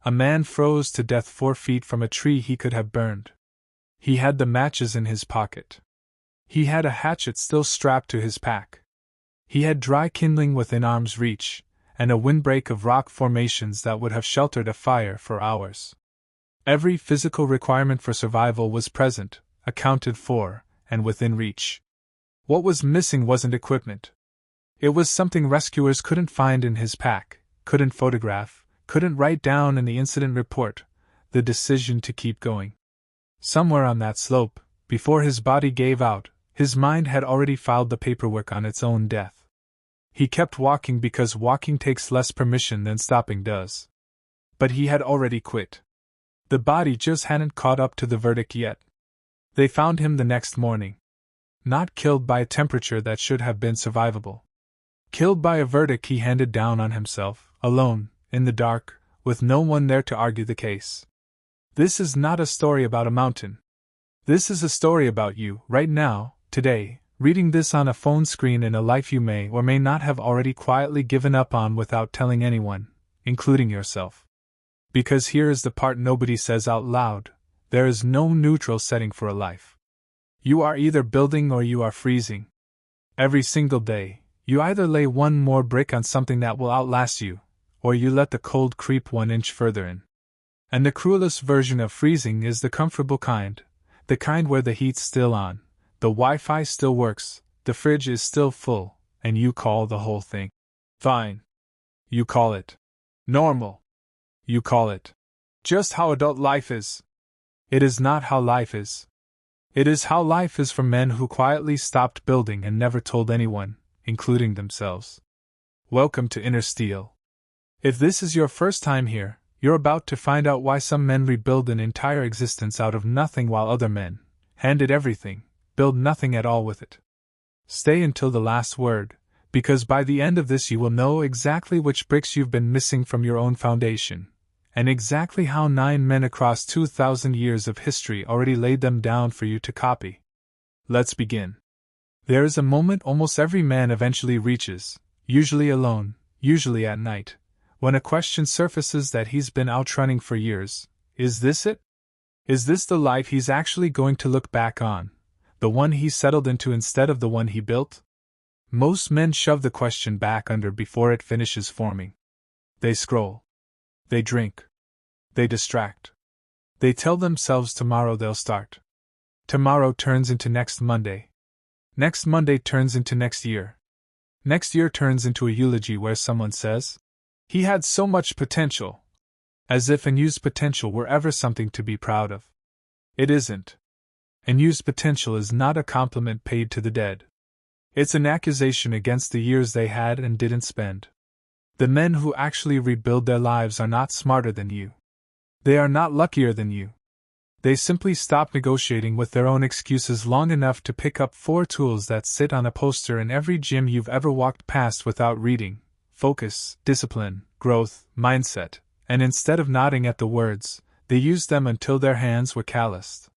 A man froze to death 4 feet from a tree he could have burned. He had the matches in his pocket. He had a hatchet still strapped to his pack. He had dry kindling within arm's reach, and a windbreak of rock formations that would have sheltered a fire for hours. Every physical requirement for survival was present, accounted for, and within reach. What was missing wasn't equipment. It was something rescuers couldn't find in his pack, couldn't photograph, couldn't write down in the incident report: the decision to keep going. Somewhere on that slope, before his body gave out, his mind had already filed the paperwork on its own death. He kept walking because walking takes less permission than stopping does. But he had already quit. The body just hadn't caught up to the verdict yet. They found him the next morning. Not killed by a temperature that should have been survivable. Killed by a verdict he handed down on himself, alone, in the dark, with no one there to argue the case. This is not a story about a mountain. This is a story about you, right now, today, reading this on a phone screen in a life you may or may not have already quietly given up on without telling anyone, including yourself. Because here is the part nobody says out loud: there is no neutral setting for a life. You are either building or you are freezing. Every single day, you either lay one more brick on something that will outlast you, or you let the cold creep 1 inch further in. And the cruelest version of freezing is the comfortable kind, the kind where the heat's still on, the Wi-Fi still works, the fridge is still full, and you call the whole thing fine. You call it normal. You call it just how adult life is. It is not how life is. It is how life is for men who quietly stopped building and never told anyone, including themselves. Welcome to Inner Steel. If this is your first time here, you're about to find out why some men rebuild an entire existence out of nothing while other men, handed everything, build nothing at all with it. Stay until the last word, because by the end of this you will know exactly which bricks you've been missing from your own foundation, and exactly how 9 men across 2,000 years of history already laid them down for you to copy. Let's begin. There is a moment almost every man eventually reaches, usually alone, usually at night, when a question surfaces that he's been outrunning for years. Is this it? Is this the life he's actually going to look back on, the one he settled into instead of the one he built? Most men shove the question back under before it finishes forming. They scroll. They drink. They distract. They tell themselves tomorrow they'll start. Tomorrow turns into next Monday. Next Monday turns into next year. Next year turns into a eulogy where someone says, "He had so much potential." As if unused potential were ever something to be proud of. It isn't. Unused potential is not a compliment paid to the dead. It's an accusation against the years they had and didn't spend. The men who actually rebuild their lives are not smarter than you. They are not luckier than you. They simply stop negotiating with their own excuses long enough to pick up 4 tools that sit on a poster in every gym you've ever walked past without reading: focus, discipline, growth, mindset, and instead of nodding at the words, they used them until their hands were calloused.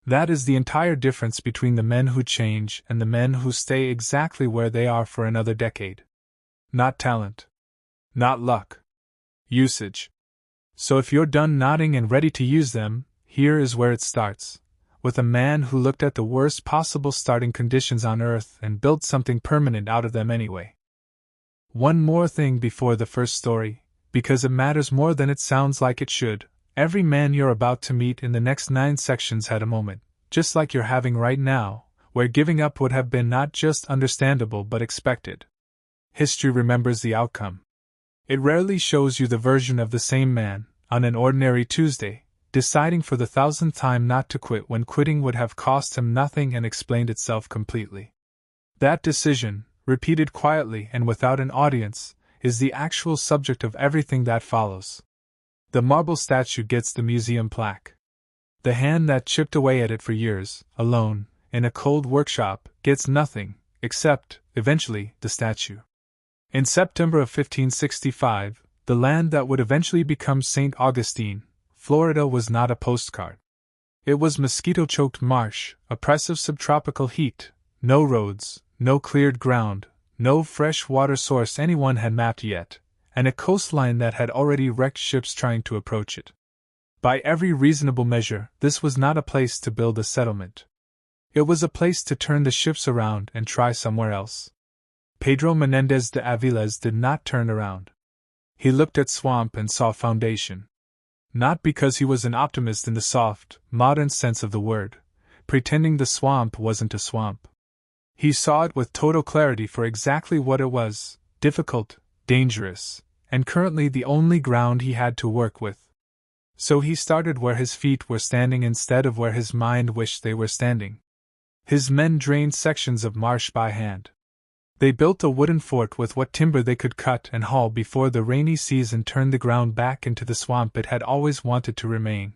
That is the entire difference between the men who change and the men who stay exactly where they are for another decade. Not talent. Not luck. Usage. So if you're done nodding and ready to use them, here is where it starts, with a man who looked at the worst possible starting conditions on Earth and built something permanent out of them anyway. One more thing before the first story, because it matters more than it sounds like it should. Every man you're about to meet in the next 9 sections had a moment, just like you're having right now, where giving up would have been not just understandable but expected. History remembers the outcome. It rarely shows you the version of the same man, on an ordinary Tuesday, deciding for the 1,000th time not to quit when quitting would have cost him nothing and explained itself completely. That decision, repeated quietly and without an audience, is the actual subject of everything that follows. The marble statue gets the museum plaque. The hand that chipped away at it for years, alone, in a cold workshop, gets nothing, except, eventually, the statue. In September of 1565, the land that would eventually become St. Augustine, Florida, was not a postcard. It was mosquito-choked marsh, oppressive subtropical heat, no roads, no cleared ground, no fresh water source anyone had mapped yet, and a coastline that had already wrecked ships trying to approach it. By every reasonable measure, this was not a place to build a settlement. It was a place to turn the ships around and try somewhere else. Pedro Menendez de Aviles did not turn around. He looked at swamp and saw foundation. Not because he was an optimist in the soft, modern sense of the word, pretending the swamp wasn't a swamp. He saw it with total clarity for exactly what it was: difficult, dangerous, and currently the only ground he had to work with. So he started where his feet were standing instead of where his mind wished they were standing. His men drained sections of marsh by hand. They built a wooden fort with what timber they could cut and haul before the rainy season turned the ground back into the swamp it had always wanted to remain.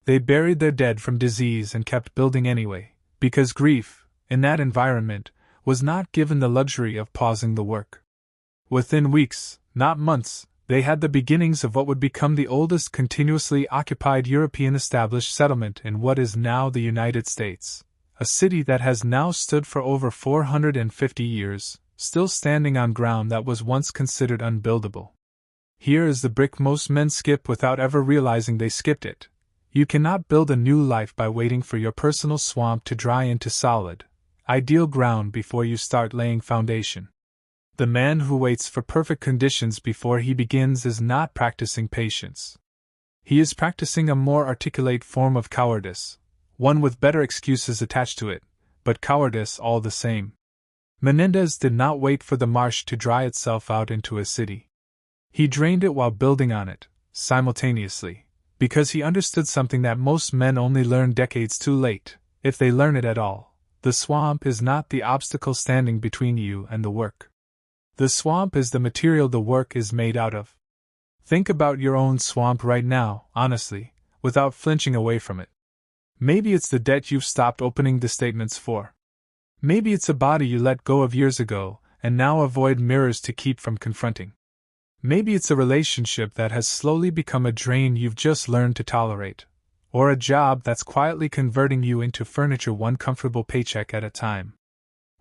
They buried their dead from disease and kept building anyway, because grief, in that environment, was not given the luxury of pausing the work. Within weeks, not months, they had the beginnings of what would become the oldest continuously occupied European established settlement in what is now the United States, a city that has now stood for over 450 years, still standing on ground that was once considered unbuildable. Here is the brick most men skip without ever realizing they skipped it. You cannot build a new life by waiting for your personal swamp to dry into solid, ideal ground before you start laying foundation. The man who waits for perfect conditions before he begins is not practicing patience. He is practicing a more articulate form of cowardice, one with better excuses attached to it, but cowardice all the same. Menendez did not wait for the marsh to dry itself out into a city. He drained it while building on it, simultaneously, because he understood something that most men only learn decades too late, if they learn it at all. The swamp is not the obstacle standing between you and the work. The swamp is the material the work is made out of. Think about your own swamp right now, honestly, without flinching away from it. Maybe it's the debt you've stopped opening the statements for. Maybe it's a body you let go of years ago and now avoid mirrors to keep from confronting. Maybe it's a relationship that has slowly become a drain you've just learned to tolerate, or a job that's quietly converting you into furniture one comfortable paycheck at a time.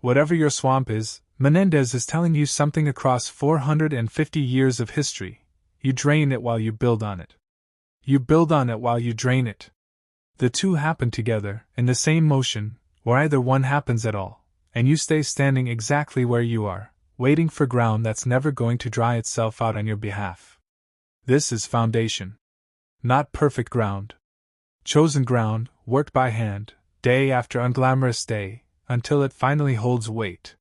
Whatever your swamp is, Menendez is telling you something across 450 years of history. You drain it while you build on it. You build on it while you drain it. The two happen together, in the same motion, or either one happens at all, and you stay standing exactly where you are, waiting for ground that's never going to dry itself out on your behalf. This is foundation. Not perfect ground. Chosen ground, worked by hand, day after unglamorous day, until it finally holds weight.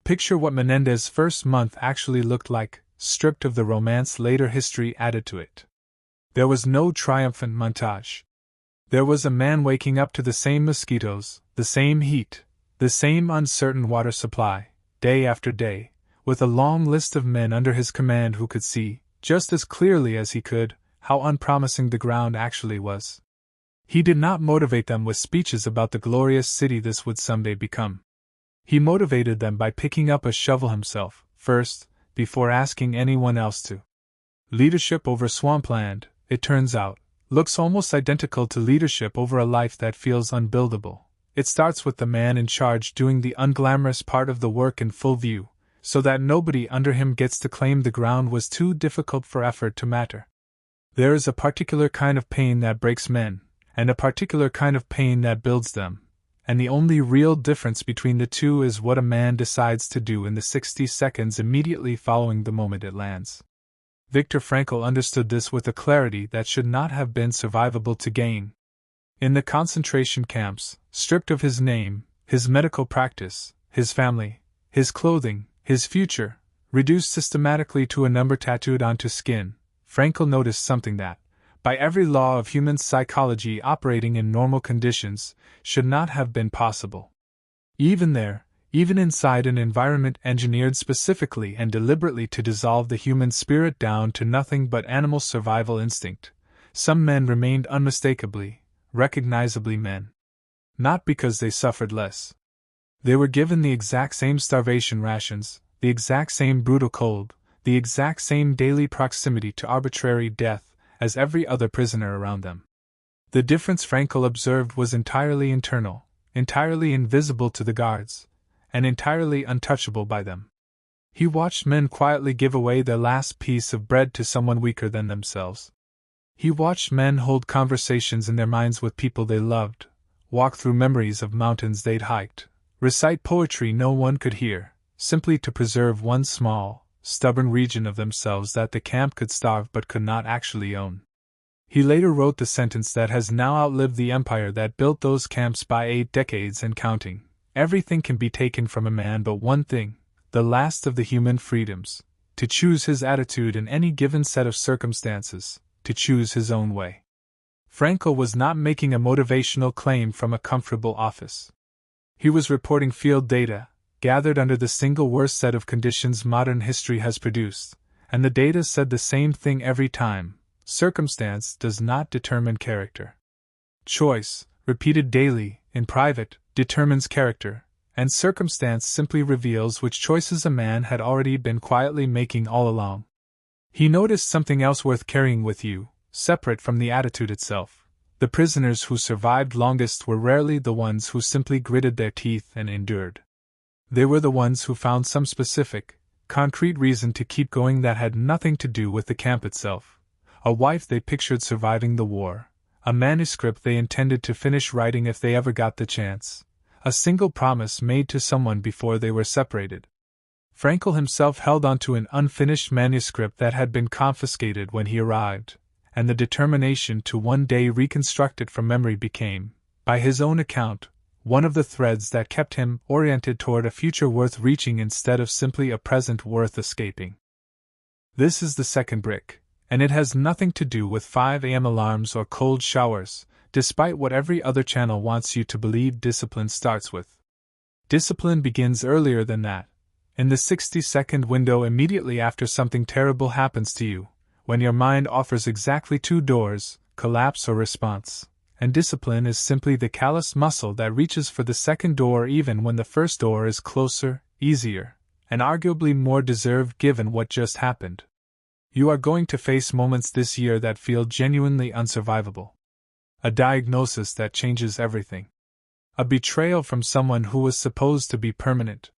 Picture what Menendez's first month actually looked like, stripped of the romance later history added to it. There was no triumphant montage. There was a man waking up to the same mosquitoes, the same heat, the same uncertain water supply, day after day, with a long list of men under his command who could see, just as clearly as he could, how unpromising the ground actually was. He did not motivate them with speeches about the glorious city this would someday become. He motivated them by picking up a shovel himself, first, before asking anyone else to. Leadership over swampland, it turns out, looks almost identical to leadership over a life that feels unbuildable. It starts with the man in charge doing the unglamorous part of the work in full view, so that nobody under him gets to claim the ground was too difficult for effort to matter. There is a particular kind of pain that breaks men, and a particular kind of pain that builds them, and the only real difference between the two is what a man decides to do in the 60 seconds immediately following the moment it lands. Viktor Frankl understood this with a clarity that should not have been survivable to gain. In the concentration camps, stripped of his name, his medical practice, his family, his clothing, his future, reduced systematically to a number tattooed onto skin, Frankl noticed something that, by every law of human psychology operating in normal conditions, should not have been possible. Even there, even inside an environment engineered specifically and deliberately to dissolve the human spirit down to nothing but animal survival instinct, some men remained unmistakably, recognizably men. Not because they suffered less. They were given the exact same starvation rations, the exact same brutal cold, the exact same daily proximity to arbitrary death as every other prisoner around them. The difference Frankl observed was entirely internal, entirely invisible to the guards, and entirely untouchable by them. He watched men quietly give away their last piece of bread to someone weaker than themselves. He watched men hold conversations in their minds with people they loved, walk through memories of mountains they'd hiked, recite poetry no one could hear, simply to preserve one small, stubborn region of themselves that the camp could starve but could not actually own. He later wrote the sentence that has now outlived the empire that built those camps by 8 decades and counting: everything can be taken from a man but one thing, the last of the human freedoms, to choose his attitude in any given set of circumstances, to choose his own way. Frankl was not making a motivational claim from a comfortable office. He was reporting field data, gathered under the single worst set of conditions modern history has produced, and the data said the same thing every time: circumstance does not determine character. Choice, repeated daily, in private, determines character, and circumstance simply reveals which choices a man had already been quietly making all along. He noticed something else worth carrying with you, separate from the attitude itself. The prisoners who survived longest were rarely the ones who simply gritted their teeth and endured. They were the ones who found some specific, concrete reason to keep going that had nothing to do with the camp itself. A wife they pictured surviving the war, a manuscript they intended to finish writing if they ever got the chance, a single promise made to someone before they were separated. Frankl himself held onto an unfinished manuscript that had been confiscated when he arrived, and the determination to one day reconstruct it from memory became, by his own account, one of the threads that kept him oriented toward a future worth reaching instead of simply a present worth escaping. This is the second brick, and it has nothing to do with 5 a.m. alarms or cold showers, despite what every other channel wants you to believe discipline starts with. Discipline begins earlier than that, in the 60-second window immediately after something terrible happens to you, when your mind offers exactly 2 doors, collapse or response. And discipline is simply the callous muscle that reaches for the second door even when the first door is closer, easier, and arguably more deserved given what just happened. You are going to face moments this year that feel genuinely unsurvivable. A diagnosis that changes everything. A betrayal from someone who was supposed to be permanent.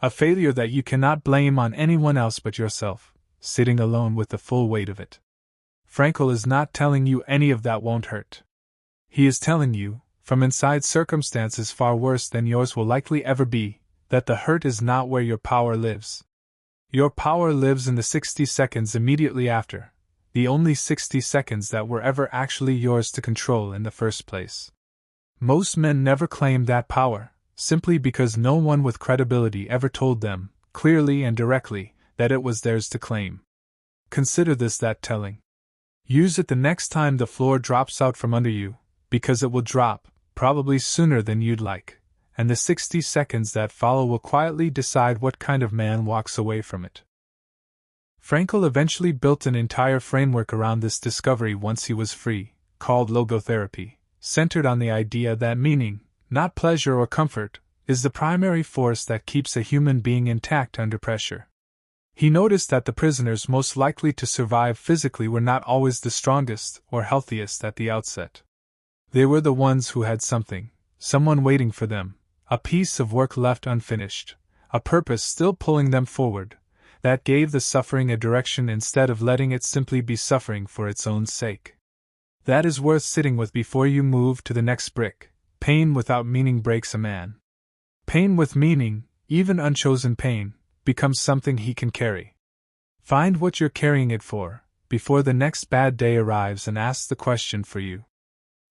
A failure that you cannot blame on anyone else but yourself, sitting alone with the full weight of it. Frankl is not telling you any of that won't hurt. He is telling you, from inside circumstances far worse than yours will likely ever be, that the hurt is not where your power lives. Your power lives in the 60 seconds immediately after, the only 60 seconds that were ever actually yours to control in the first place. Most men never claim that power, simply because no one with credibility ever told them, clearly and directly, that it was theirs to claim. Consider this that telling. Use it the next time the floor drops out from under you, because it will drop, probably sooner than you'd like, and the 60 seconds that follow will quietly decide what kind of man walks away from it. Frankl eventually built an entire framework around this discovery once he was free, called logotherapy, centered on the idea that meaning, not pleasure or comfort, is the primary force that keeps a human being intact under pressure. He noticed that the prisoners most likely to survive physically were not always the strongest or healthiest at the outset. They were the ones who had something, someone waiting for them, a piece of work left unfinished, a purpose still pulling them forward, that gave the suffering a direction instead of letting it simply be suffering for its own sake. That is worth sitting with before you move to the next brick. Pain without meaning breaks a man. Pain with meaning, even unchosen pain, becomes something he can carry. Find what you're carrying it for, before the next bad day arrives and asks the question for you.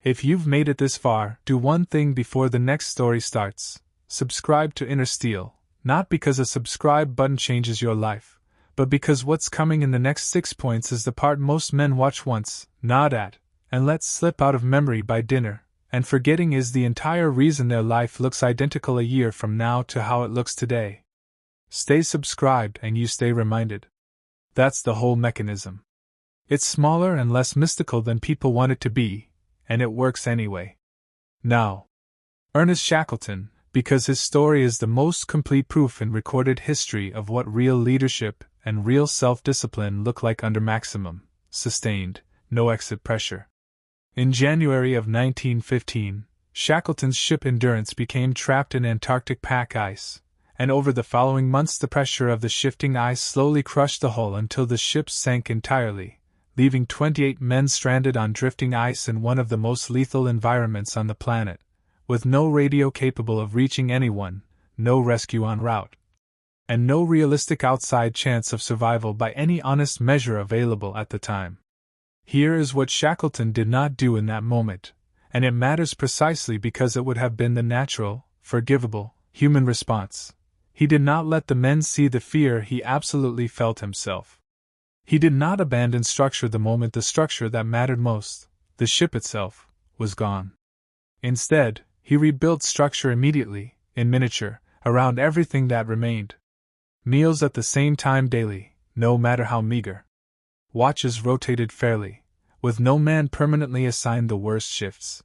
If you've made it this far, do one thing before the next story starts. Subscribe to Inner Steel, not because a subscribe button changes your life, but because what's coming in the next 6 points is the part most men watch once, nod at, and let slip out of memory by dinner, and forgetting is the entire reason their life looks identical a year from now to how it looks today. Stay subscribed and you stay reminded. That's the whole mechanism. It's smaller and less mystical than people want it to be, and it works anyway. Now, Ernest Shackleton, because his story is the most complete proof in recorded history of what real leadership and real self-discipline look like under maximum, sustained, no-exit pressure. In January of 1915, Shackleton's ship Endurance became trapped in Antarctic pack ice, and over the following months the pressure of the shifting ice slowly crushed the hull until the ship sank entirely, leaving 28 men stranded on drifting ice in one of the most lethal environments on the planet, with no radio capable of reaching anyone, no rescue en route, and no realistic outside chance of survival by any honest measure available at the time. Here is what Shackleton did not do in that moment, and it matters precisely because it would have been the natural, forgivable, human response. He did not let the men see the fear he absolutely felt himself. He did not abandon structure the moment the structure that mattered most, the ship itself, was gone. Instead, he rebuilt structure immediately, in miniature, around everything that remained. Meals at the same time daily, no matter how meager. Watches rotated fairly, with no man permanently assigned the worst shifts.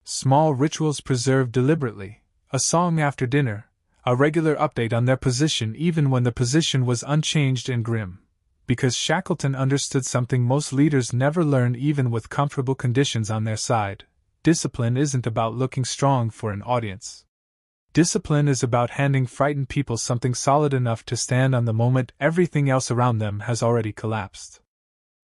Small rituals preserved deliberately, a song after dinner, a regular update on their position even when the position was unchanged and grim. Because Shackleton understood something most leaders never learn even with comfortable conditions on their side. Discipline isn't about looking strong for an audience. Discipline is about handing frightened people something solid enough to stand on the moment everything else around them has already collapsed.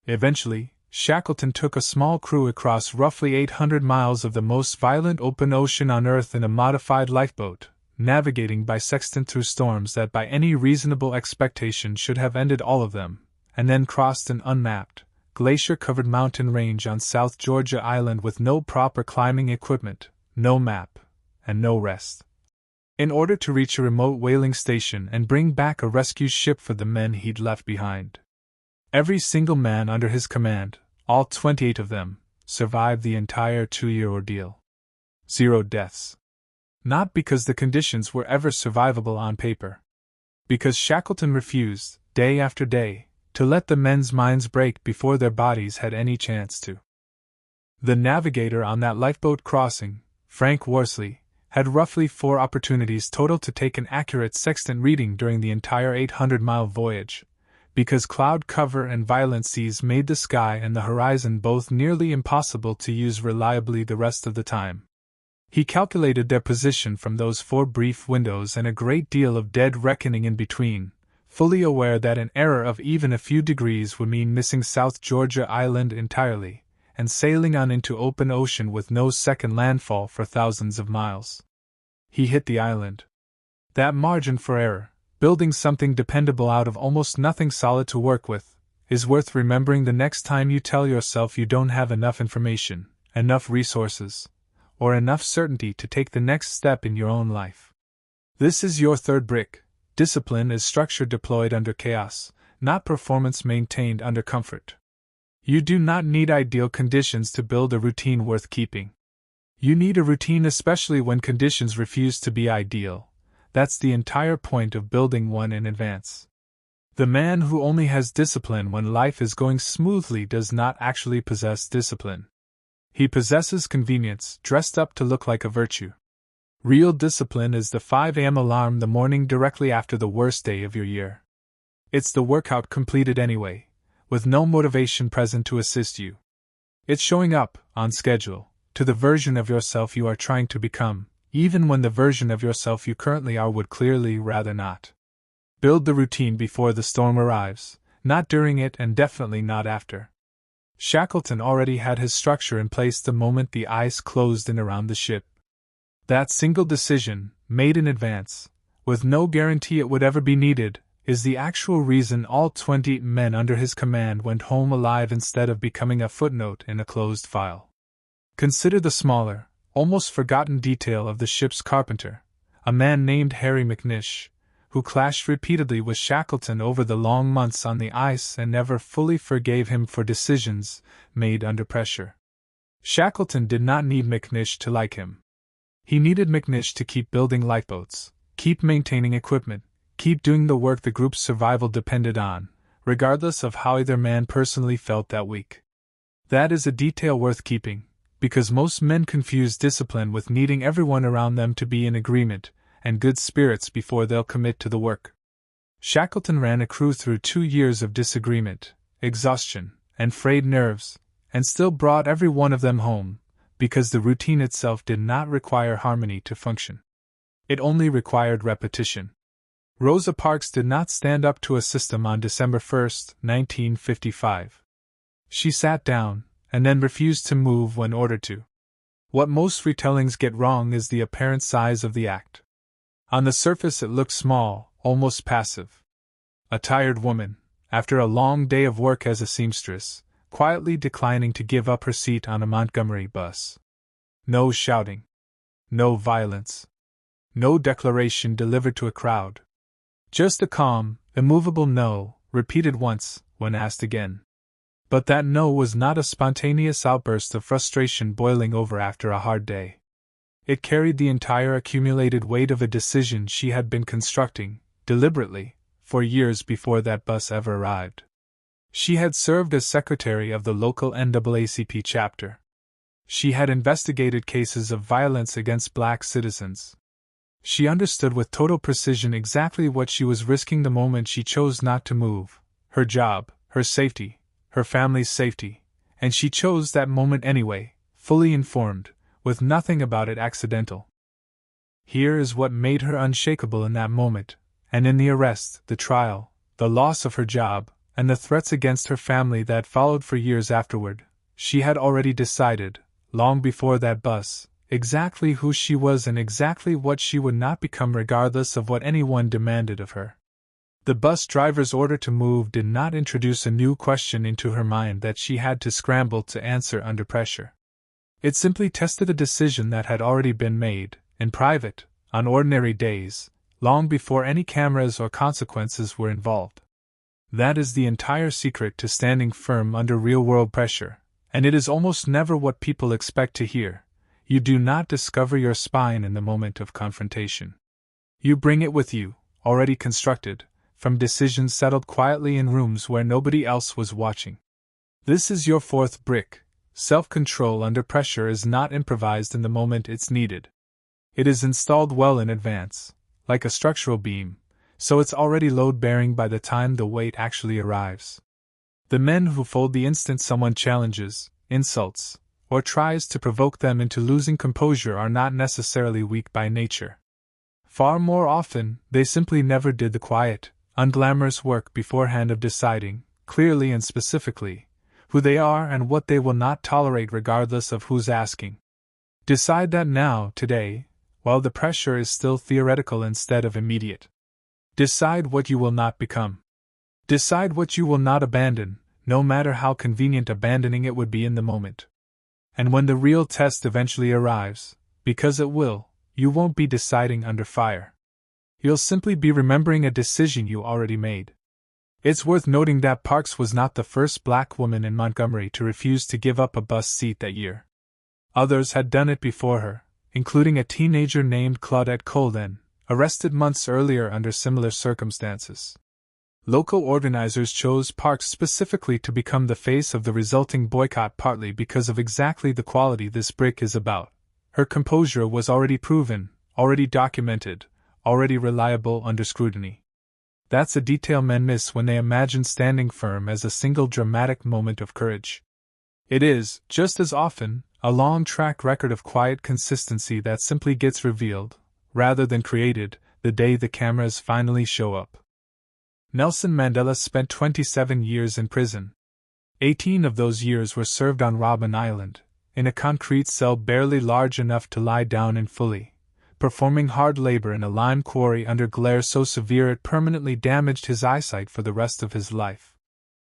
Eventually, Shackleton took a small crew across roughly 800 miles of the most violent open ocean on Earth in a modified lifeboat, navigating by sextant through storms that by any reasonable expectation should have ended all of them, and then crossed an unmapped, glacier-covered mountain range on South Georgia Island with no proper climbing equipment, no map, and no rest, in order to reach a remote whaling station and bring back a rescue ship for the men he'd left behind. Every single man under his command, all 28 of them, survived the entire 2-year ordeal. 0 deaths. Not because the conditions were ever survivable on paper. Because Shackleton refused, day after day, to let the men's minds break before their bodies had any chance to. The navigator on that lifeboat crossing, Frank Worsley, had roughly 4 opportunities total to take an accurate sextant reading during the entire 800-mile voyage, because cloud cover and violent seas made the sky and the horizon both nearly impossible to use reliably the rest of the time. He calculated their position from those 4 brief windows and a great deal of dead reckoning in between, fully aware that an error of even a few degrees would mean missing South Georgia Island entirely, and sailing on into open ocean with no second landfall for thousands of miles. He hit the island. That margin for error, building something dependable out of almost nothing solid to work with, is worth remembering the next time you tell yourself you don't have enough information, enough resources, or enough certainty to take the next step in your own life. This is your third brick. Discipline is structure deployed under chaos, not performance maintained under comfort. You do not need ideal conditions to build a routine worth keeping. You need a routine especially when conditions refuse to be ideal. That's the entire point of building one in advance. The man who only has discipline when life is going smoothly does not actually possess discipline. He possesses convenience, dressed up to look like a virtue. Real discipline is the 5 a.m. alarm the morning directly after the worst day of your year. It's the workout completed anyway, with no motivation present to assist you. It's showing up, on schedule, to the version of yourself you are trying to become, even when the version of yourself you currently are would clearly rather not. Build the routine before the storm arrives, not during it and definitely not after. Shackleton already had his structure in place the moment the ice closed in around the ship. That single decision, made in advance, with no guarantee it would ever be needed, is the actual reason all 20 men under his command went home alive instead of becoming a footnote in a closed file. Consider the smaller, almost forgotten detail of the ship's carpenter, a man named Harry McNish, who clashed repeatedly with Shackleton over the long months on the ice and never fully forgave him for decisions made under pressure. Shackleton did not need McNish to like him. He needed McNish to keep building lifeboats, keep maintaining equipment, keep doing the work the group's survival depended on, regardless of how either man personally felt that week. That is a detail worth keeping, because most men confuse discipline with needing everyone around them to be in agreement and good spirits before they'll commit to the work. Shackleton ran a crew through 2 years of disagreement, exhaustion, and frayed nerves, and still brought every one of them home, because the routine itself did not require harmony to function. It only required repetition. Rosa Parks did not stand up to a system on December 1, 1955. She sat down, and then refused to move when ordered to. What most retellings get wrong is the apparent size of the act. On the surface it looks small, almost passive. A tired woman, after a long day of work as a seamstress, quietly declining to give up her seat on a Montgomery bus. No shouting. No violence. No declaration delivered to a crowd. Just a calm, immovable no, repeated once, when asked again. But that no was not a spontaneous outburst of frustration boiling over after a hard day. It carried the entire accumulated weight of a decision she had been constructing, deliberately, for years before that bus ever arrived. She had served as secretary of the local NAACP chapter. She had investigated cases of violence against black citizens. She understood with total precision exactly what she was risking the moment she chose not to move: her job, her safety, her family's safety, and she chose that moment anyway, fully informed, with nothing about it accidental. Here is what made her unshakable in that moment, and in the arrest, the trial, the loss of her job, and the threats against her family that followed for years afterward. She had already decided, long before that bus, exactly who she was and exactly what she would not become regardless of what anyone demanded of her. The bus driver's order to move did not introduce a new question into her mind that she had to scramble to answer under pressure. It simply tested a decision that had already been made, in private, on ordinary days, long before any cameras or consequences were involved. That is the entire secret to standing firm under real-world pressure, and it is almost never what people expect to hear. You do not discover your spine in the moment of confrontation. You bring it with you, already constructed, from decisions settled quietly in rooms where nobody else was watching. This is your fourth brick. Self-control under pressure is not improvised in the moment it's needed. It is installed well in advance, like a structural beam, so it's already load-bearing by the time the weight actually arrives. The men who fold the instant someone challenges, insults, or tries to provoke them into losing composure are not necessarily weak by nature. Far more often, they simply never did the quiet, unglamorous work beforehand of deciding, clearly and specifically, who they are and what they will not tolerate regardless of who's asking. Decide that now, today, while the pressure is still theoretical instead of immediate. Decide what you will not become. Decide what you will not abandon, no matter how convenient abandoning it would be in the moment. And when the real test eventually arrives, because it will, you won't be deciding under fire. You'll simply be remembering a decision you already made. It's worth noting that Parks was not the first black woman in Montgomery to refuse to give up a bus seat that year. Others had done it before her, including a teenager named Claudette Colden, arrested months earlier under similar circumstances. Local organizers chose Parks specifically to become the face of the resulting boycott, partly because of exactly the quality this brick is about. Her composure was already proven, already documented, already reliable under scrutiny. That's a detail men miss when they imagine standing firm as a single dramatic moment of courage. It is, just as often, a long track record of quiet consistency that simply gets revealed, rather than created, the day the cameras finally show up. Nelson Mandela spent 27 years in prison. 18 of those years were served on Robben Island, in a concrete cell barely large enough to lie down in fully, performing hard labor in a lime quarry under glare so severe it permanently damaged his eyesight for the rest of his life.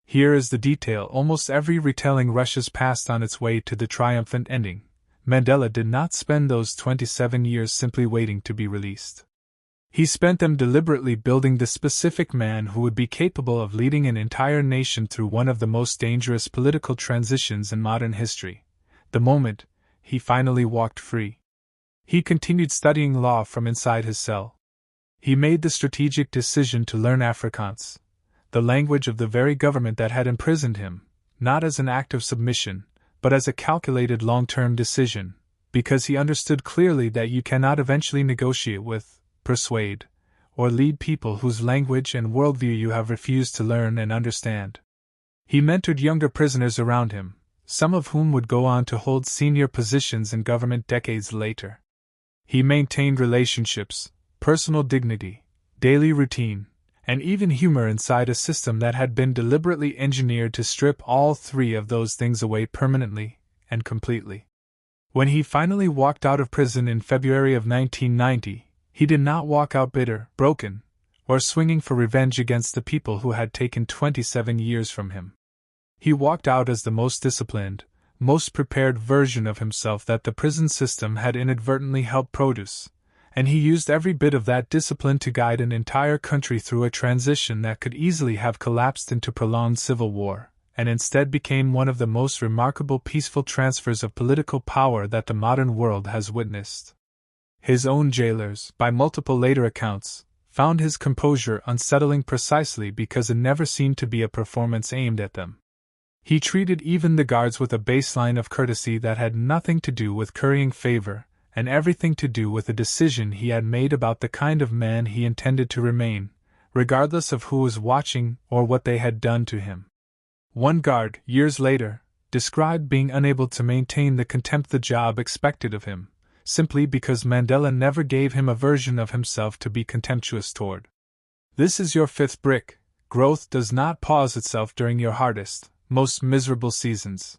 Here is the detail almost every retelling rushes past on its way to the triumphant ending. Mandela did not spend those 27 years simply waiting to be released. He spent them deliberately building the specific man who would be capable of leading an entire nation through one of the most dangerous political transitions in modern history, the moment he finally walked free. He continued studying law from inside his cell. He made the strategic decision to learn Afrikaans, the language of the very government that had imprisoned him, not as an act of submission, but as a calculated long-term decision, because he understood clearly that you cannot eventually negotiate with, persuade, or lead people whose language and worldview you have refused to learn and understand. He mentored younger prisoners around him, some of whom would go on to hold senior positions in government decades later. He maintained relationships, personal dignity, daily routine, and even humor inside a system that had been deliberately engineered to strip all three of those things away permanently and completely. When he finally walked out of prison in February of 1990, he did not walk out bitter, broken, or swinging for revenge against the people who had taken 27 years from him. He walked out as the most disciplined, most prepared version of himself that the prison system had inadvertently helped produce, and he used every bit of that discipline to guide an entire country through a transition that could easily have collapsed into prolonged civil war, and instead became one of the most remarkable peaceful transfers of political power that the modern world has witnessed. His own jailers, by multiple later accounts, found his composure unsettling precisely because it never seemed to be a performance aimed at them. He treated even the guards with a baseline of courtesy that had nothing to do with currying favor, and everything to do with a decision he had made about the kind of man he intended to remain, regardless of who was watching or what they had done to him. One guard, years later, described being unable to maintain the contempt the job expected of him, simply because Mandela never gave him a version of himself to be contemptuous toward. This is your fifth brick. Growth does not pause itself during your hardest, most miserable seasons.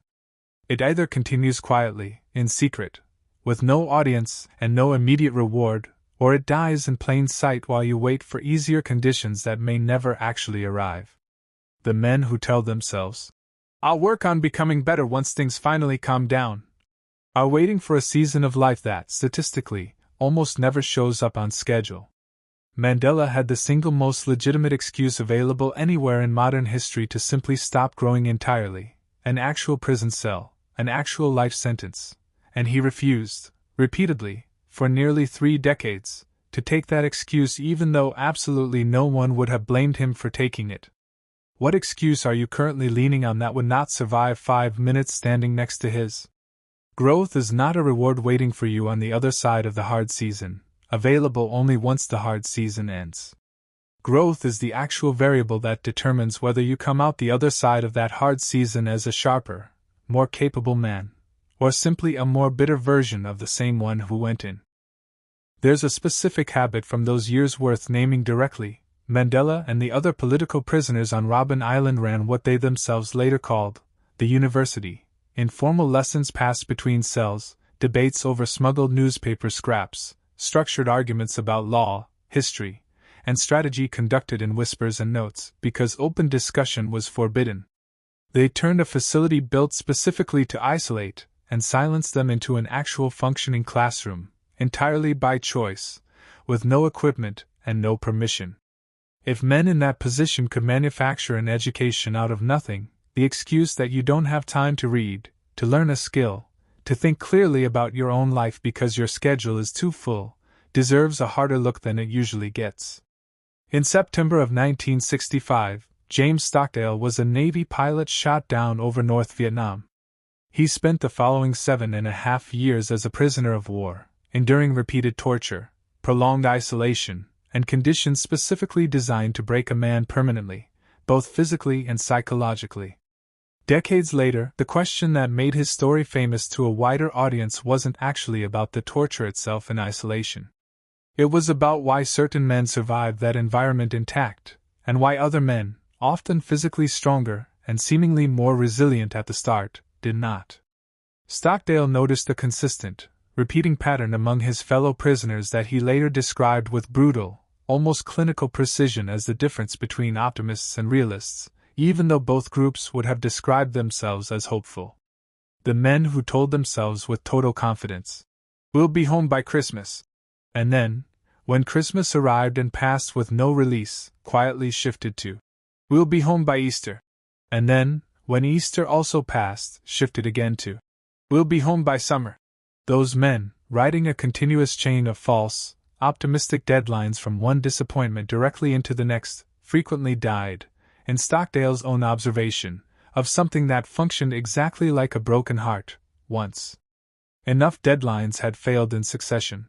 It either continues quietly, in secret, with no audience and no immediate reward, or it dies in plain sight while you wait for easier conditions that may never actually arrive. The men who tell themselves, "I'll work on becoming better once things finally calm down," are waiting for a season of life that, statistically, almost never shows up on schedule. Mandela had the single most legitimate excuse available anywhere in modern history to simply stop growing entirely: an actual prison cell, an actual life sentence. And he refused, repeatedly, for nearly 3 decades, to take that excuse even though absolutely no one would have blamed him for taking it. What excuse are you currently leaning on that would not survive 5 minutes standing next to his? Growth is not a reward waiting for you on the other side of the hard season, available only once the hard season ends. Growth is the actual variable that determines whether you come out the other side of that hard season as a sharper, more capable man, or simply a more bitter version of the same one who went in. There's a specific habit from those years worth naming directly. Mandela and the other political prisoners on Robben Island ran what they themselves later called the university: informal lessons passed between cells, debates over smuggled newspaper scraps, structured arguments about law, history, and strategy conducted in whispers and notes, because open discussion was forbidden. They turned a facility built specifically to isolate and silence them into an actual functioning classroom, entirely by choice, with no equipment and no permission. If men in that position could manufacture an education out of nothing, the excuse that you don't have time to read, to learn a skill, to think clearly about your own life because your schedule is too full, deserves a harder look than it usually gets. In September of 1965, James Stockdale was a Navy pilot shot down over North Vietnam. He spent the following 7.5 years as a prisoner of war, enduring repeated torture, prolonged isolation, and conditions specifically designed to break a man permanently, both physically and psychologically. Decades later, the question that made his story famous to a wider audience wasn't actually about the torture itself in isolation. It was about why certain men survived that environment intact, and why other men, often physically stronger and seemingly more resilient at the start, did not. Stockdale noticed a consistent, repeating pattern among his fellow prisoners that he later described with brutal, almost clinical precision as the difference between optimists and realists, even though both groups would have described themselves as hopeful. The men who told themselves with total confidence, "We'll be home by Christmas," and then, when Christmas arrived and passed with no release, quietly shifted to, "We'll be home by Easter," and then, when Easter also passed, shifted again to, "We'll be home by summer." Those men, riding a continuous chain of false, optimistic deadlines from one disappointment directly into the next, frequently died, in Stockdale's own observation, of something that functioned exactly like a broken heart, once. Enough deadlines had failed in succession.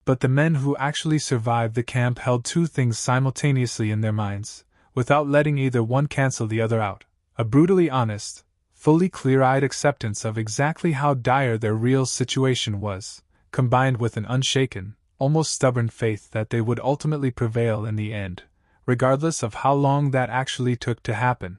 But the men who actually survived the camp held two things simultaneously in their minds, without letting either one cancel the other out: a brutally honest, fully clear-eyed acceptance of exactly how dire their real situation was, combined with an unshaken, almost stubborn faith that they would ultimately prevail in the end, regardless of how long that actually took to happen.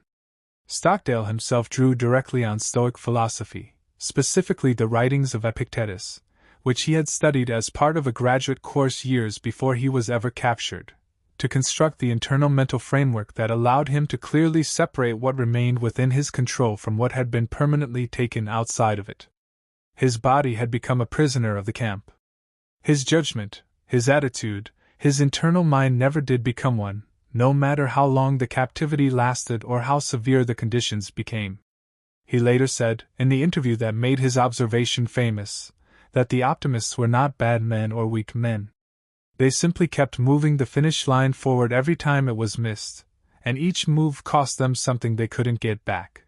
Stockdale himself drew directly on Stoic philosophy, specifically the writings of Epictetus, which he had studied as part of a graduate course years before he was ever captured, to construct the internal mental framework that allowed him to clearly separate what remained within his control from what had been permanently taken outside of it. His body had become a prisoner of the camp. His judgment, his attitude, his internal mind never did become one, no matter how long the captivity lasted or how severe the conditions became. He later said, in the interview that made his observation famous, that the optimists were not bad men or weak men. They simply kept moving the finish line forward every time it was missed, and each move cost them something they couldn't get back.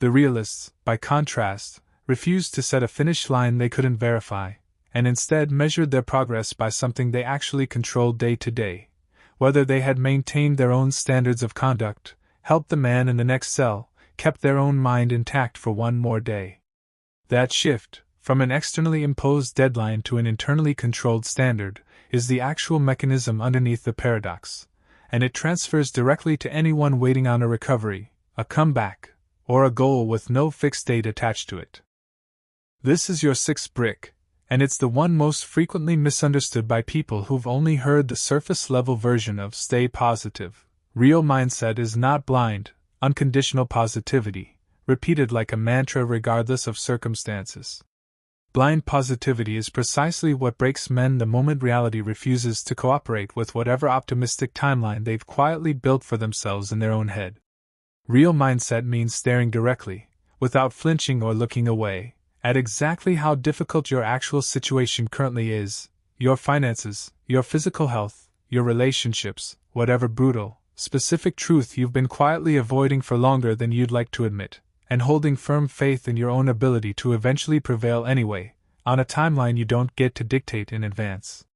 The realists, by contrast, refused to set a finish line they couldn't verify, and instead measured their progress by something they actually controlled day to day, whether they had maintained their own standards of conduct, helped the man in the next cell, kept their own mind intact for one more day. That shift, from an externally imposed deadline to an internally controlled standard, is the actual mechanism underneath the paradox, and it transfers directly to anyone waiting on a recovery, a comeback, or a goal with no fixed date attached to it. This is your sixth brick, and it's the one most frequently misunderstood by people who've only heard the surface-level version of stay positive. Real mindset is not blind, unconditional positivity, repeated like a mantra regardless of circumstances. Blind positivity is precisely what breaks men the moment reality refuses to cooperate with whatever optimistic timeline they've quietly built for themselves in their own head. Real mindset means staring directly, without flinching or looking away, at exactly how difficult your actual situation currently is, your finances, your physical health, your relationships, whatever brutal, specific truth you've been quietly avoiding for longer than you'd like to admit, and holding firm faith in your own ability to eventually prevail anyway, on a timeline you don't get to dictate in advance.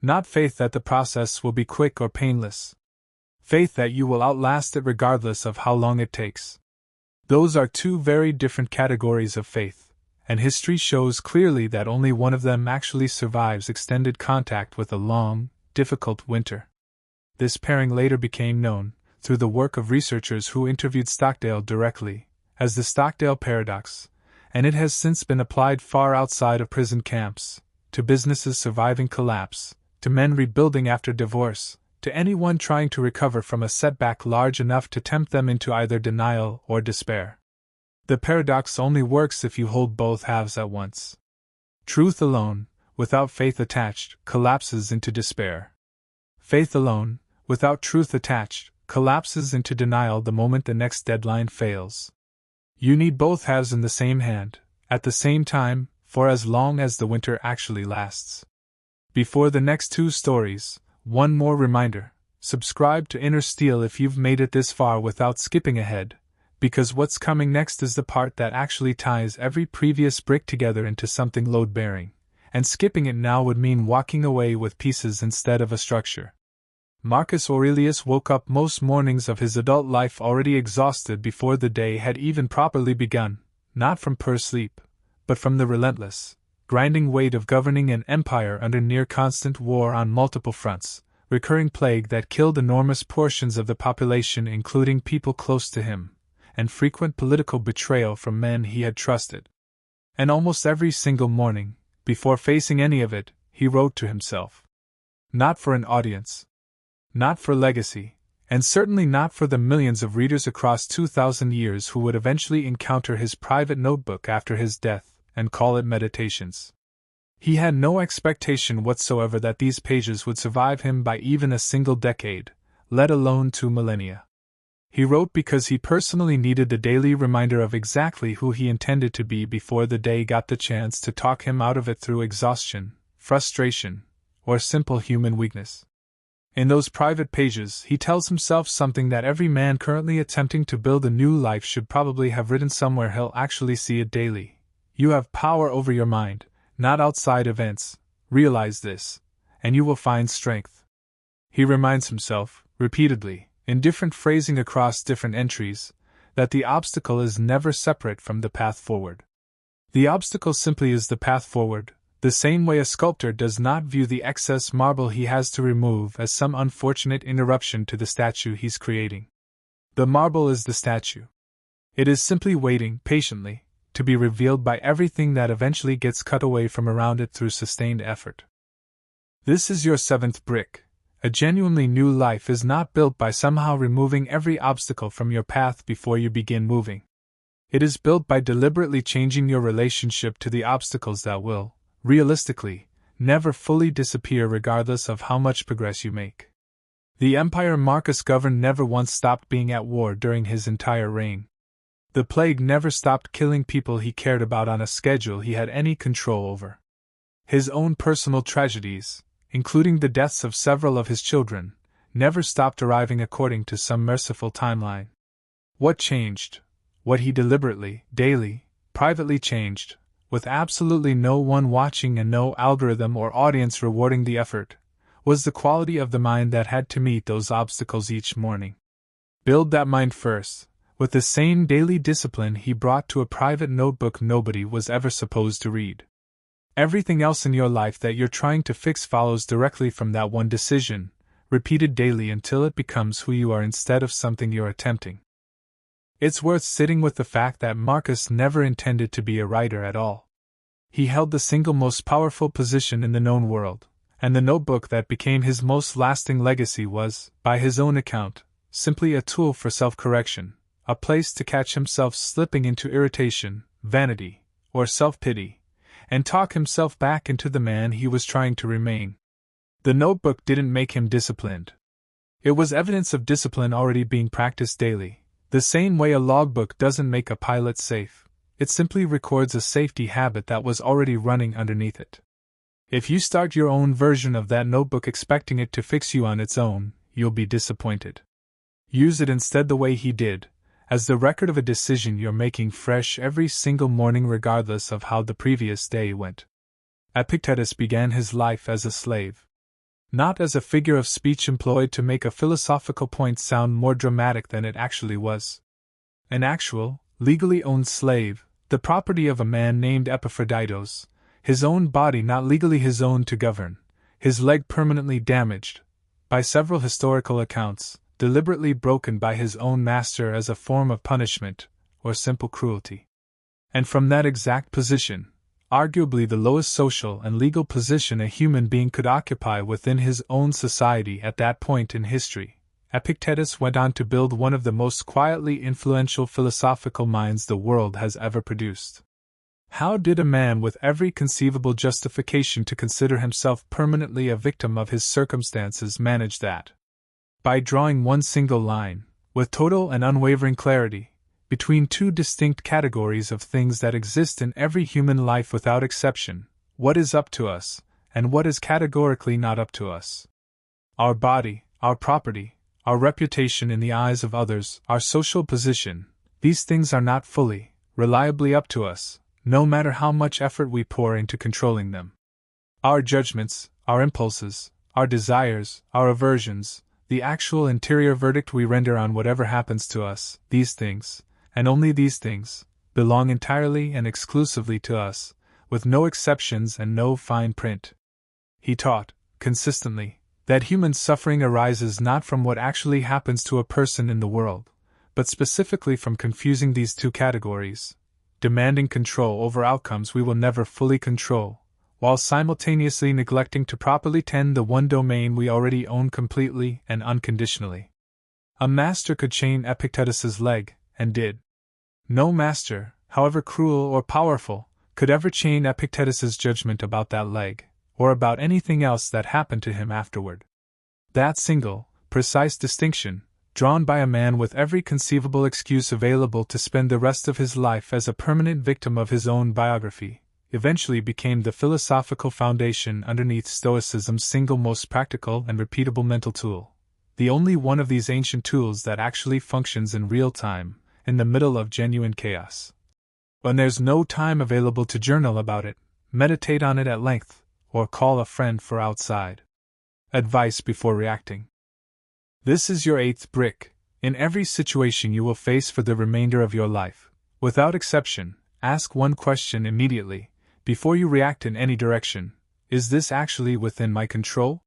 Not faith that the process will be quick or painless. Faith that you will outlast it regardless of how long it takes. Those are two very different categories of faith, and history shows clearly that only one of them actually survives extended contact with a long, difficult winter. This pairing later became known, through the work of researchers who interviewed Stockdale directly, as the Stockdale paradox, and it has since been applied far outside of prison camps, to businesses surviving collapse, to men rebuilding after divorce, to anyone trying to recover from a setback large enough to tempt them into either denial or despair. The paradox only works if you hold both halves at once. Truth alone, without faith attached, collapses into despair. Faith alone, without truth attached, collapses into denial the moment the next deadline fails. You need both halves in the same hand, at the same time, for as long as the winter actually lasts. Before the next two stories, one more reminder: subscribe to Inner Steel if you've made it this far without skipping ahead, because what's coming next is the part that actually ties every previous brick together into something load-bearing, and skipping it now would mean walking away with pieces instead of a structure. Marcus Aurelius woke up most mornings of his adult life already exhausted before the day had even properly begun, not from poor sleep, but from the relentless, grinding weight of governing an empire under near-constant war on multiple fronts, recurring plague that killed enormous portions of the population including people close to him, and frequent political betrayal from men he had trusted. And almost every single morning, before facing any of it, he wrote to himself. Not for an audience. Not for legacy, and certainly not for the millions of readers across 2,000 years who would eventually encounter his private notebook after his death and call it Meditations. He had no expectation whatsoever that these pages would survive him by even a single decade, let alone 2 millennia. He wrote because he personally needed the daily reminder of exactly who he intended to be before the day got the chance to talk him out of it through exhaustion, frustration, or simple human weakness. In those private pages, he tells himself something that every man currently attempting to build a new life should probably have written somewhere. He'll actually see it daily. You have power over your mind, not outside events. Realize this, and you will find strength. He reminds himself, repeatedly, in different phrasing across different entries, that the obstacle is never separate from the path forward. The obstacle simply is the path forward, The same way a sculptor does not view the excess marble he has to remove as some unfortunate interruption to the statue he's creating. The marble is the statue. It is simply waiting, patiently, to be revealed by everything that eventually gets cut away from around it through sustained effort. This is your seventh brick. A genuinely new life is not built by somehow removing every obstacle from your path before you begin moving. It is built by deliberately changing your relationship to the obstacles that will, realistically, never fully disappear regardless of how much progress you make. The empire Marcus governed never once stopped being at war during his entire reign. The plague never stopped killing people he cared about on a schedule he had any control over. His own personal tragedies, including the deaths of several of his children, never stopped arriving according to some merciful timeline. What changed, what he deliberately, daily, privately changed, with absolutely no one watching and no algorithm or audience rewarding the effort, was the quality of the mind that had to meet those obstacles each morning. Build that mind first, with the same daily discipline he brought to a private notebook nobody was ever supposed to read. Everything else in your life that you're trying to fix follows directly from that one decision, repeated daily until it becomes who you are instead of something you're attempting. It's worth sitting with the fact that Marcus never intended to be a writer at all. He held the single most powerful position in the known world, and the notebook that became his most lasting legacy was, by his own account, simply a tool for self-correction, a place to catch himself slipping into irritation, vanity, or self-pity, and talk himself back into the man he was trying to remain. The notebook didn't make him disciplined. It was evidence of discipline already being practiced daily, the same way a logbook doesn't make a pilot safe, it simply records a safety habit that was already running underneath it. If you start your own version of that notebook expecting it to fix you on its own, you'll be disappointed. Use it instead the way he did, as the record of a decision you're making fresh every single morning regardless of how the previous day went. Epictetus began his life as a slave. Not as a figure of speech employed to make a philosophical point sound more dramatic than it actually was. An actual, legally owned slave, the property of a man named Epaphroditos, his own body not legally his own to govern, his leg permanently damaged, by several historical accounts, deliberately broken by his own master as a form of punishment, or simple cruelty. And from that exact position, arguably the lowest social and legal position a human being could occupy within his own society at that point in history, Epictetus went on to build one of the most quietly influential philosophical minds the world has ever produced. How did a man with every conceivable justification to consider himself permanently a victim of his circumstances manage that? By drawing one single line, with total and unwavering clarity, between two distinct categories of things that exist in every human life without exception, what is up to us, and what is categorically not up to us. Our body, our property, our reputation in the eyes of others, our social position, these things are not fully, reliably up to us, no matter how much effort we pour into controlling them. Our judgments, our impulses, our desires, our aversions, the actual interior verdict we render on whatever happens to us, these things, and only these things, belong entirely and exclusively to us, with no exceptions and no fine print. He taught, consistently, that human suffering arises not from what actually happens to a person in the world, but specifically from confusing these two categories, demanding control over outcomes we will never fully control, while simultaneously neglecting to properly tend the one domain we already own completely and unconditionally. A master could chain Epictetus's leg, and did. No master, however cruel or powerful, could ever chain Epictetus's judgment about that leg, or about anything else that happened to him afterward. That single, precise distinction, drawn by a man with every conceivable excuse available to spend the rest of his life as a permanent victim of his own biography, eventually became the philosophical foundation underneath Stoicism's single most practical and repeatable mental tool, the only one of these ancient tools that actually functions in real time, in the middle of genuine chaos. When there's no time available to journal about it, meditate on it at length, or call a friend for outside advice before reacting. This is your eighth brick. In every situation you will face for the remainder of your life, without exception, ask one question immediately: before you react in any direction, is this actually within my control?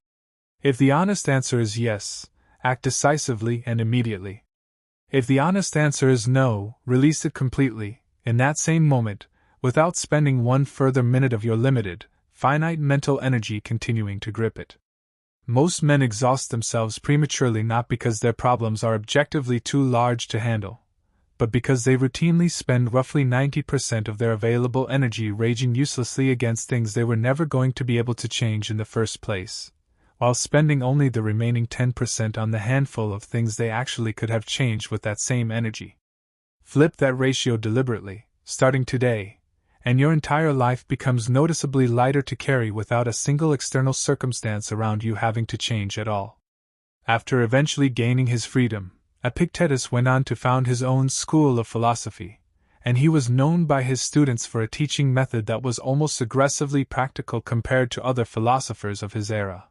If the honest answer is yes, act decisively and immediately. If the honest answer is no, release it completely, in that same moment, without spending one further minute of your limited, finite mental energy continuing to grip it. Most men exhaust themselves prematurely not because their problems are objectively too large to handle, but because they routinely spend roughly 90% of their available energy raging uselessly against things they were never going to be able to change in the first place, while spending only the remaining 10% on the handful of things they actually could have changed with that same energy. Flip that ratio deliberately, starting today, and your entire life becomes noticeably lighter to carry without a single external circumstance around you having to change at all. After eventually gaining his freedom, Epictetus went on to found his own school of philosophy, and he was known by his students for a teaching method that was almost aggressively practical compared to other philosophers of his era.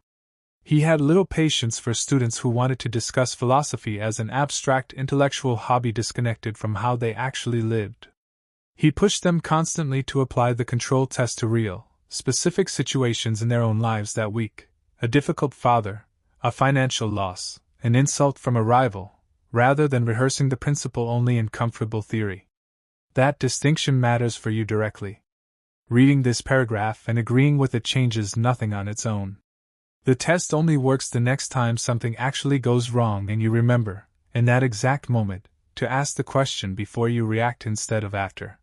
He had little patience for students who wanted to discuss philosophy as an abstract intellectual hobby disconnected from how they actually lived. He pushed them constantly to apply the control test to real, specific situations in their own lives that week: a difficult father, a financial loss, an insult from a rival, rather than rehearsing the principle only in comfortable theory. That distinction matters for you directly. Reading this paragraph and agreeing with it changes nothing on its own. The test only works the next time something actually goes wrong and you remember, in that exact moment, to ask the question before you react instead of after.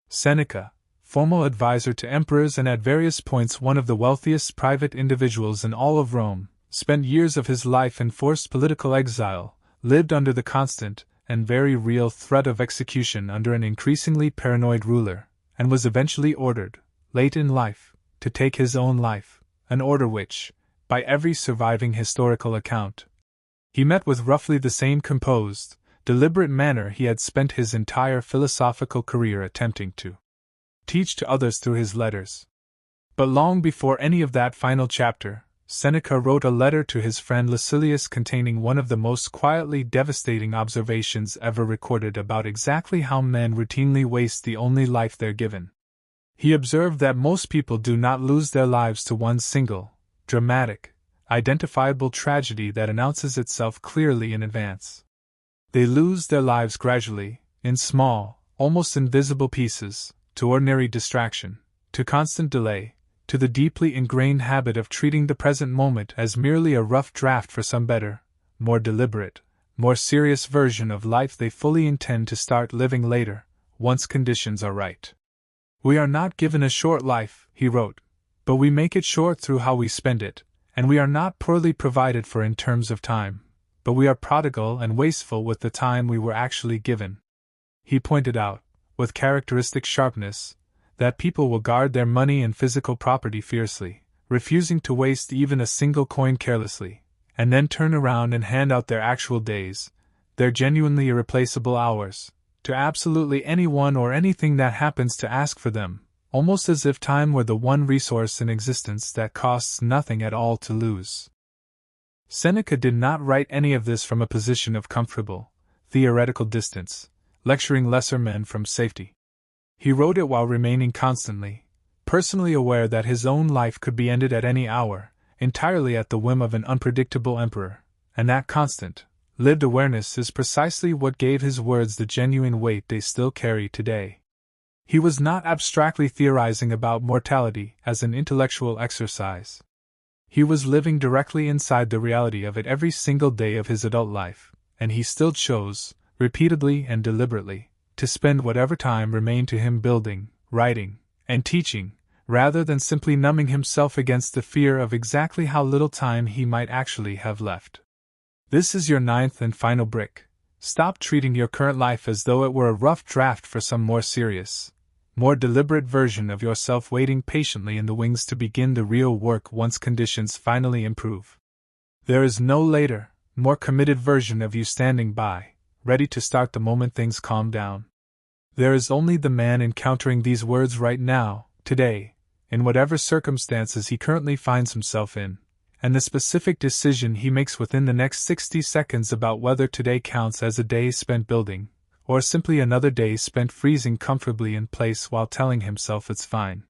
Seneca, formal advisor to emperors and at various points one of the wealthiest private individuals in all of Rome, spent years of his life in forced political exile, lived under the constant and very real threat of execution under an increasingly paranoid ruler, and was eventually ordered, late in life, to take his own life, an order which, by every surviving historical account, he met with roughly the same composed, deliberate manner he had spent his entire philosophical career attempting to teach to others through his letters. But long before any of that final chapter, Seneca wrote a letter to his friend Lucilius containing one of the most quietly devastating observations ever recorded about exactly how men routinely waste the only life they're given. He observed that most people do not lose their lives to one single, dramatic, identifiable tragedy that announces itself clearly in advance. They lose their lives gradually, in small, almost invisible pieces, to ordinary distraction, to constant delay, to the deeply ingrained habit of treating the present moment as merely a rough draft for some better, more deliberate, more serious version of life they fully intend to start living later, once conditions are right. We are not given a short life, he wrote, but we make it short through how we spend it, and we are not poorly provided for in terms of time, but we are prodigal and wasteful with the time we were actually given. He pointed out, with characteristic sharpness, that people will guard their money and physical property fiercely, refusing to waste even a single coin carelessly, and then turn around and hand out their actual days, their genuinely irreplaceable hours, to absolutely anyone or anything that happens to ask for them, almost as if time were the one resource in existence that costs nothing at all to lose. Seneca did not write any of this from a position of comfortable, theoretical distance, lecturing lesser men from safety. He wrote it while remaining constantly, personally aware that his own life could be ended at any hour, entirely at the whim of an unpredictable emperor, and that constant, lived awareness is precisely what gave his words the genuine weight they still carry today. He was not abstractly theorizing about mortality as an intellectual exercise. He was living directly inside the reality of it every single day of his adult life, and he still chose, repeatedly and deliberately, to spend whatever time remained to him building, writing, and teaching, rather than simply numbing himself against the fear of exactly how little time he might actually have left. This is your ninth and final brick. Stop treating your current life as though it were a rough draft for some more serious, more deliberate version of yourself waiting patiently in the wings to begin the real work once conditions finally improve. There is no later, more committed version of you standing by, ready to start the moment things calm down. There is only the man encountering these words right now, today, in whatever circumstances he currently finds himself in, and the specific decision he makes within the next 60 seconds about whether today counts as a day spent building, or simply another day spent freezing comfortably in place while telling himself it's fine.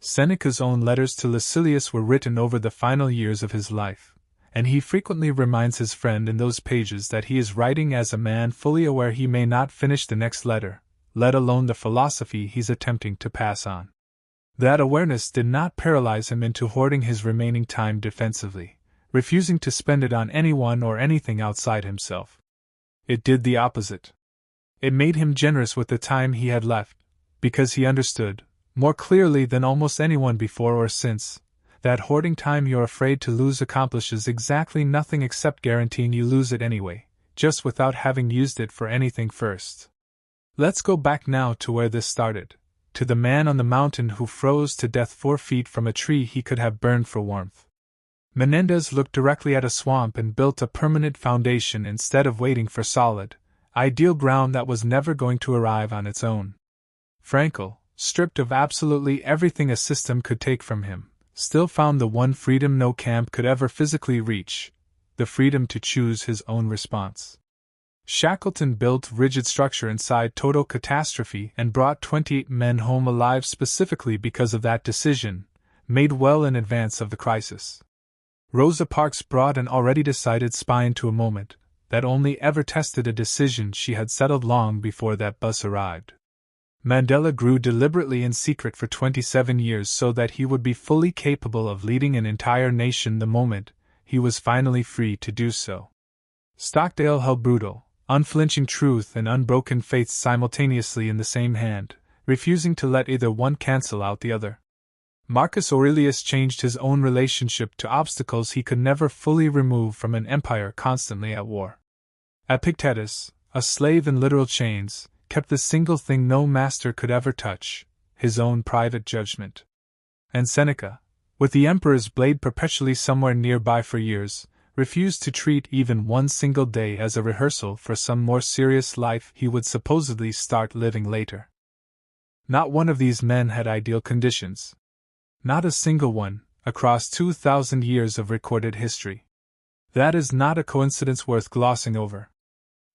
Seneca's own letters to Lucilius were written over the final years of his life, and he frequently reminds his friend in those pages that he is writing as a man fully aware he may not finish the next letter, let alone the philosophy he's attempting to pass on. That awareness did not paralyze him into hoarding his remaining time defensively, refusing to spend it on anyone or anything outside himself. It did the opposite. It made him generous with the time he had left, because he understood, more clearly than almost anyone before or since, that hoarding time you're afraid to lose accomplishes exactly nothing except guaranteeing you lose it anyway, just without having used it for anything first. Let's go back now to where this started, to the man on the mountain who froze to death 4 feet from a tree he could have burned for warmth. Menendez looked directly at a swamp and built a permanent foundation instead of waiting for solid, ideal ground that was never going to arrive on its own. Frankel, stripped of absolutely everything a system could take from him, still found the one freedom no camp could ever physically reach, the freedom to choose his own response. Shackleton built rigid structure inside total catastrophe and brought 28 men home alive specifically because of that decision, made well in advance of the crisis. Rosa Parks brought an already decided spine to a moment that only ever tested a decision she had settled long before that bus arrived. Mandela grew deliberately in secret for 27 years so that he would be fully capable of leading an entire nation the moment he was finally free to do so. Stockdale held brutal, unflinching truth and unbroken faith simultaneously in the same hand, refusing to let either one cancel out the other. Marcus Aurelius changed his own relationship to obstacles he could never fully remove from an empire constantly at war. Epictetus, a slave in literal chains, kept the single thing no master could ever touch, his own private judgment. And Seneca, with the emperor's blade perpetually somewhere nearby for years, refused to treat even one single day as a rehearsal for some more serious life he would supposedly start living later. Not one of these men had ideal conditions. Not a single one, across 2,000 years of recorded history. That is not a coincidence worth glossing over.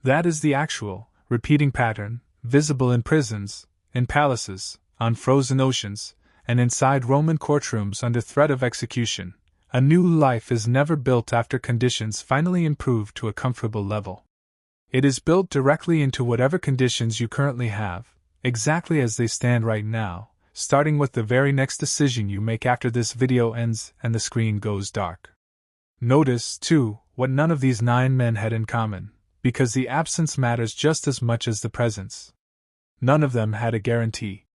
That is the actual, repeating pattern, visible in prisons, in palaces, on frozen oceans, and inside Roman courtrooms under threat of execution. A new life is never built after conditions finally improve to a comfortable level. It is built directly into whatever conditions you currently have, exactly as they stand right now, starting with the very next decision you make after this video ends and the screen goes dark. Notice, too, what none of these 9 men had in common, because the absence matters just as much as the presence. None of them had a guarantee.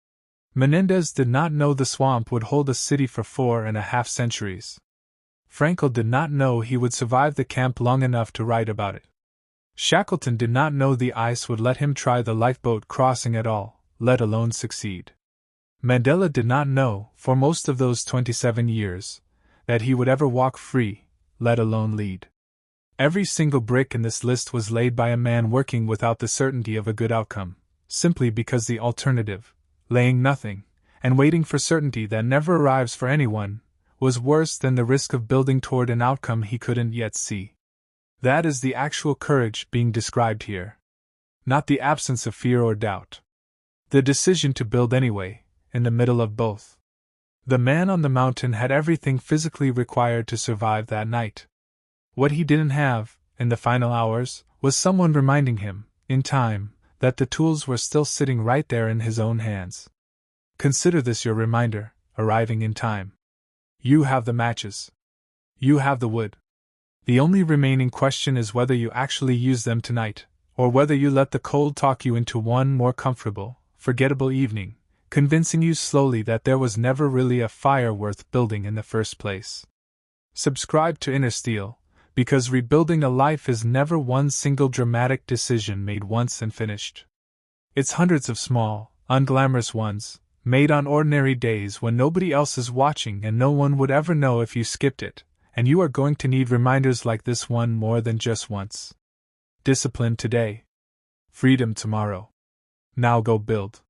Menendez did not know the swamp would hold a city for 4.5 centuries. Frankel did not know he would survive the camp long enough to write about it. Shackleton did not know the ice would let him try the lifeboat crossing at all, let alone succeed. Mandela did not know, for most of those 27 years, that he would ever walk free, let alone lead. Every single brick in this list was laid by a man working without the certainty of a good outcome, simply because the alternative, laying nothing, and waiting for certainty that never arrives for anyone, was worse than the risk of building toward an outcome he couldn't yet see. That is the actual courage being described here. Not the absence of fear or doubt. The decision to build anyway, in the middle of both. The man on the mountain had everything physically required to survive that night. What he didn't have, in the final hours, was someone reminding him, in time, that the tools were still sitting right there in his own hands. Consider this your reminder, arriving in time. You have the matches. You have the wood. The only remaining question is whether you actually use them tonight, or whether you let the cold talk you into one more comfortable, forgettable evening, convincing you slowly that there was never really a fire worth building in the first place. Subscribe to Inner Steel, because rebuilding a life is never one single dramatic decision made once and finished. It's hundreds of small, unglamorous ones, made on ordinary days when nobody else is watching and no one would ever know if you skipped it, and you are going to need reminders like this one more than just once. Discipline today. Freedom tomorrow. Now go build.